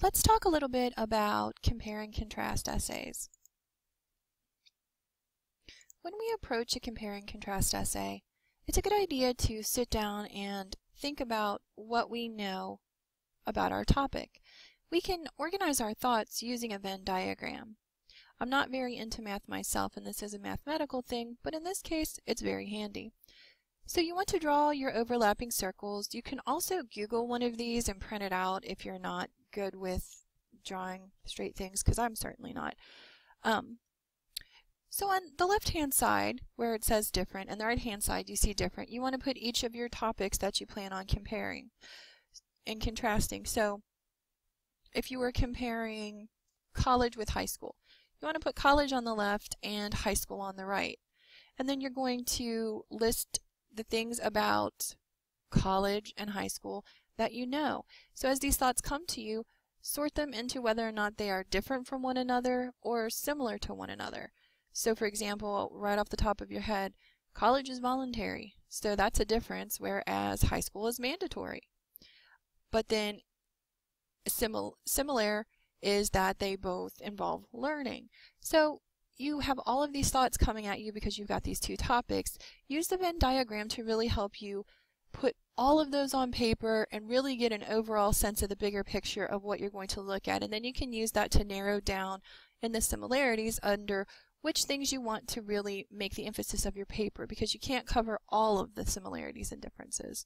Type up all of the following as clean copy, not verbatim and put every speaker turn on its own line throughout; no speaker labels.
Let's talk a little bit about compare and contrast essays. When we approach a compare and contrast essay, it's a good idea to sit down and think about what we know about our topic. We can organize our thoughts using a Venn diagram. I'm not very into math myself, and this is a mathematical thing, but in this case, it's very handy. So you want to draw your overlapping circles. You can also Google one of these and print it out if you're not good with drawing straight things, because I'm certainly not. So on the left-hand side, where it says different, and the right-hand side you see different, you want to put each of your topics that you plan on comparing and contrasting. So if you were comparing college with high school, you want to put college on the left and high school on the right. And then you're going to list the things about college and high school that you know. So as these thoughts come to you, sort them into whether or not they are different from one another or similar to one another. So for example, right off the top of your head, college is voluntary, so that's a difference, whereas high school is mandatory. But then similar is that they both involve learning. So you have all of these thoughts coming at you because you've got these two topics. Use the Venn diagram to really help you put all of those on paper and really get an overall sense of the bigger picture of what you're going to look at. And then you can use that to narrow down in the similarities under which things you want to really make the emphasis of your paper, because you can't cover all of the similarities and differences.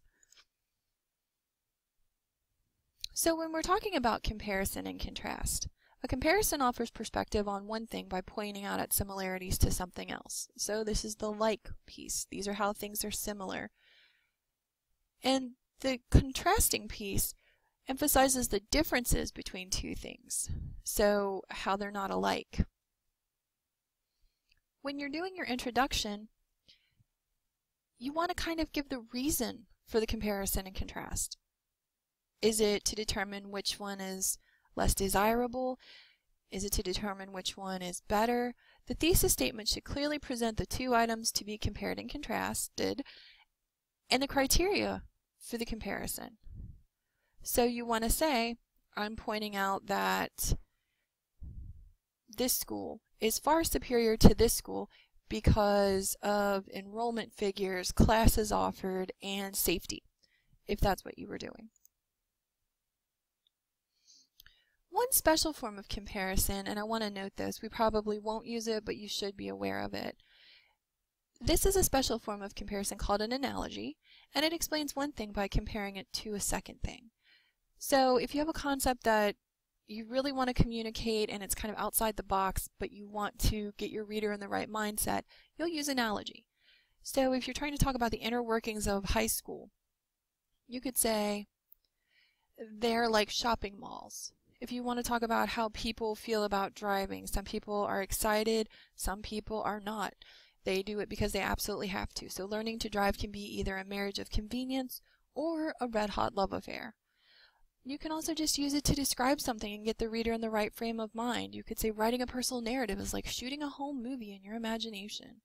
So when we're talking about comparison and contrast, a comparison offers perspective on one thing by pointing out its similarities to something else. So this is the like piece. These are how things are similar. And the contrasting piece emphasizes the differences between two things, so how they're not alike. When you're doing your introduction, you want to kind of give the reason for the comparison and contrast. Is it to determine which one is less desirable? Is it to determine which one is better? The thesis statement should clearly present the two items to be compared and contrasted and the criteria for the comparison. So you want to say, I'm pointing out that this school is far superior to this school because of enrollment figures, classes offered, and safety, if that's what you were doing. One special form of comparison, and I want to note this, we probably won't use it, but you should be aware of it. This is a special form of comparison called an analogy, and it explains one thing by comparing it to a second thing. So if you have a concept that you really want to communicate and it's kind of outside the box, but you want to get your reader in the right mindset, you'll use analogy. So if you're trying to talk about the inner workings of high school, you could say they're like shopping malls. If you want to talk about how people feel about driving, some people are excited, some people are not. They do it because they absolutely have to. So learning to drive can be either a marriage of convenience or a red-hot love affair. You can also just use it to describe something and get the reader in the right frame of mind. You could say writing a personal narrative is like shooting a home movie in your imagination.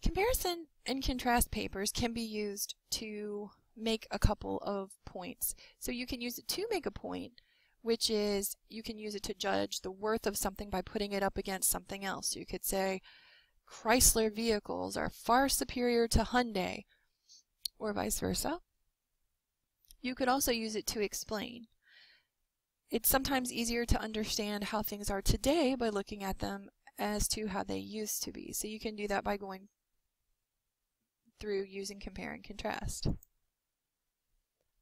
Comparison and contrast papers can be used to make a couple of points. So you can use it to make a point, which is you can use it to judge the worth of something by putting it up against something else. You could say Chrysler vehicles are far superior to Hyundai, or vice versa. You could also use it to explain. It's sometimes easier to understand how things are today by looking at them as to how they used to be. So you can do that by going through using compare and contrast.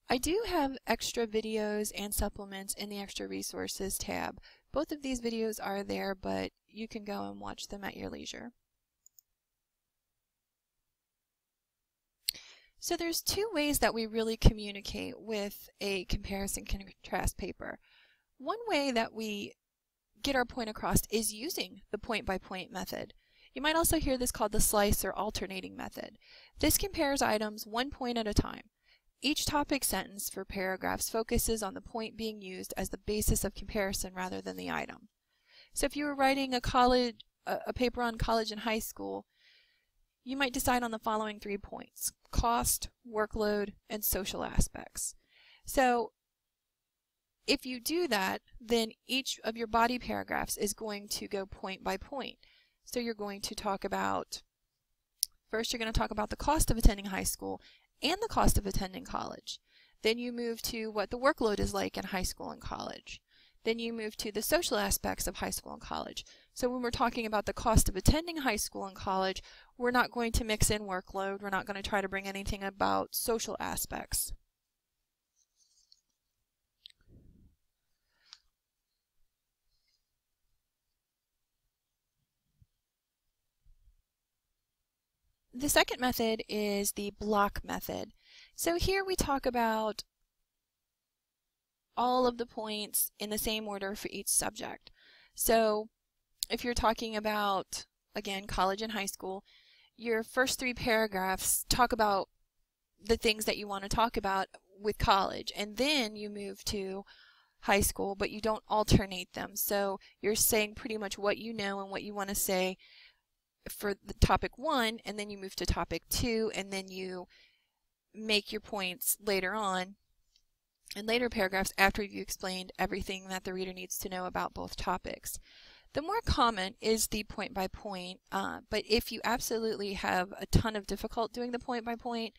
I do have extra videos and supplements in the extra resources tab. Both of these videos are there, but you can go and watch them at your leisure. So there's two ways that we really communicate with a comparison contrast paper. One way that we get our point across is using the point-by-point method. You might also hear this called the slice or alternating method. This compares items one point at a time. Each topic sentence for paragraphs focuses on the point being used as the basis of comparison rather than the item. So if you were writing a paper on college and high school, you might decide on the following 3 points: cost, workload, and social aspects. So if you do that, then each of your body paragraphs is going to go point by point. So you're going to talk about, first you're going to talk about the cost of attending high school and the cost of attending college. Then you move to what the workload is like in high school and college. Then you move to the social aspects of high school and college. So when we're talking about the cost of attending high school and college, we're not going to mix in workload. We're not going to try to bring anything about social aspects. The second method is the block method. So here we talk about all of the points in the same order for each subject. So if you're talking about, again, college and high school, your first 3 paragraphs talk about the things that you want to talk about with college, and then you move to high school, but you don't alternate them. So you're saying pretty much what you know and what you want to say for the topic 1, and then you move to topic 2, and then you make your points later on in later paragraphs after you've explained everything that the reader needs to know about both topics. The more common is the point by point, but if you absolutely have a ton of difficulty doing the point by point,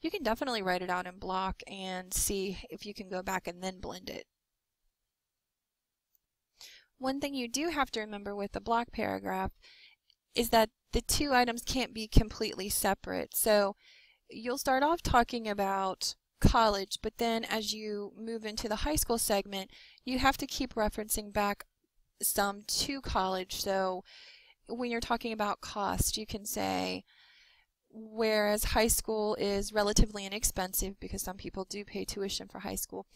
you can definitely write it out in block and see if you can go back and then blend it. One thing you do have to remember with the block paragraph is that the 2 items can't be completely separate. So you'll start off talking about college, but then as you move into the high school segment, you have to keep referencing back some to college. So when you're talking about cost, you can say, whereas high school is relatively inexpensive because some people do pay tuition for high school,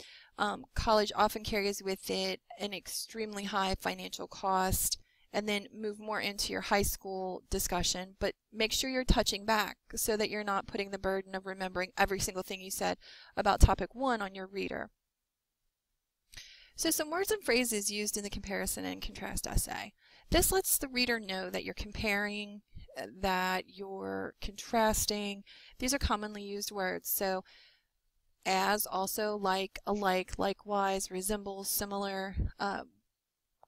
college often carries with it an extremely high financial cost, and then move more into your high school discussion, but make sure you're touching back so that you're not putting the burden of remembering every single thing you said about topic 1 on your reader. So some words and phrases used in the comparison and contrast essay. This lets the reader know that you're comparing, that you're contrasting. These are commonly used words. So as, also, like, alike, likewise, resembles, similar,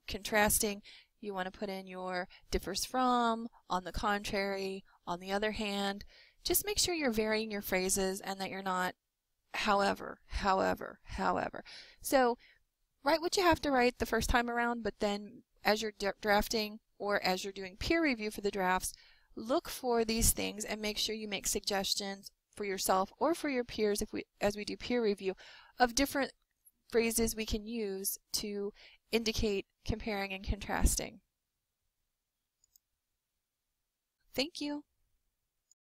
contrasting. You want to put in your differs from, on the contrary, on the other hand. Just make sure you're varying your phrases and that you're not however, however, however. So write what you have to write the first time around, but then as you're drafting or as you're doing peer review for the drafts, look for these things and make sure you make suggestions for yourself or for your peers as we do peer review of different phrases we can use to indicate comparing and contrasting. Thank you.